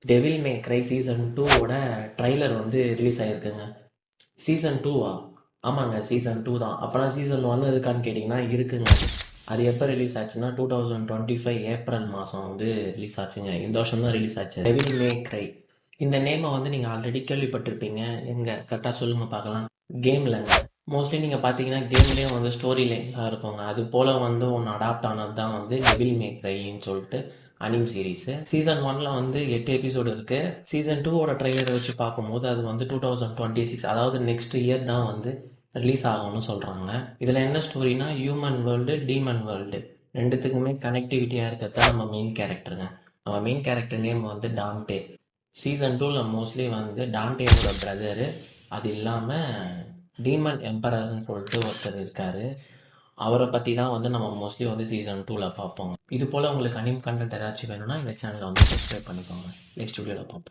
Devil மே cry season 2ஓட trailer வந்து release ஆகிருக்குங்க. Season 2வா? ஆமாங்க, season 2 தான். அப்போனா சீசன் 1 இருக்கான்னு கேட்டிங்கன்னா இருக்குங்க. அது எப்போ ரிலீஸ் ஆச்சுன்னா 2025 ஏப்ரல் மாதம் வந்து ரிலீஸ் ஆச்சுங்க. இந்த வருஷம் தான் ரிலீஸ் ஆச்சு. டெவில் மே க்ரை இந்த நேமை வந்து நீங்கள் ஆல்ரெடி கேள்விப்பட்டிருப்பீங்க. எங்கே கரெக்டாக சொல்லுங்கள் பார்க்கலாம். கேம்லங்க. மோஸ்ட்லி நீங்கள் பார்த்தீங்கன்னா கேம்லேயே வந்து ஸ்டோரி லைனாக இருக்குங்க. அது போல் வந்து ஒன்று அடாப்ட் ஆனது தான் வந்து டெவில் மே க்ரைன்னு சொல்லிட்டு அனிம் சீரீஸு. சீசன் 1ல் வந்து 8 எபிசோடு இருக்குது. சீசன் 2ஓட ட்ரெய்லரை வச்சு பார்க்கும்போது அது வந்து 2026, அதாவது நெக்ஸ்ட் இயர் தான் வந்து ரிலீஸ் ஆகும்னு சொல்கிறாங்க. இதில் என்ன ஸ்டோரினா, ஹியூமன் வேர்ல்டு, டீமன் வேர்ல்டு ரெண்டுத்துக்குமே கனெக்டிவிட்டியாக இருக்கிறது தான் நம்ம மெயின் கேரக்டருங்க. நம்ம மெயின் கேரக்டர் நேம் வந்து டான்டே. சீசன் 2ல் மோஸ்ட்லி வந்து டான்டேவோட பிரதரு, அது இல்லாமல் டீமன் எம்பரர்னு சொல்லிட்டு ஒருத்தர் இருக்கார். அவரை பற்றி தான் வந்து நம்ம மோஸ்ட்லி வந்து சீசன் 2ல் பார்ப்போம். இது போல் உங்களுக்கு அனிம் கண்டென்ட் ஏதாச்சும் வேணும்னா இந்த சேனலை வந்து சப்ஸ்கிரைப் பண்ணிக்கோங்க. நெக்ஸ்ட் வீடியோவில் பார்ப்போம்.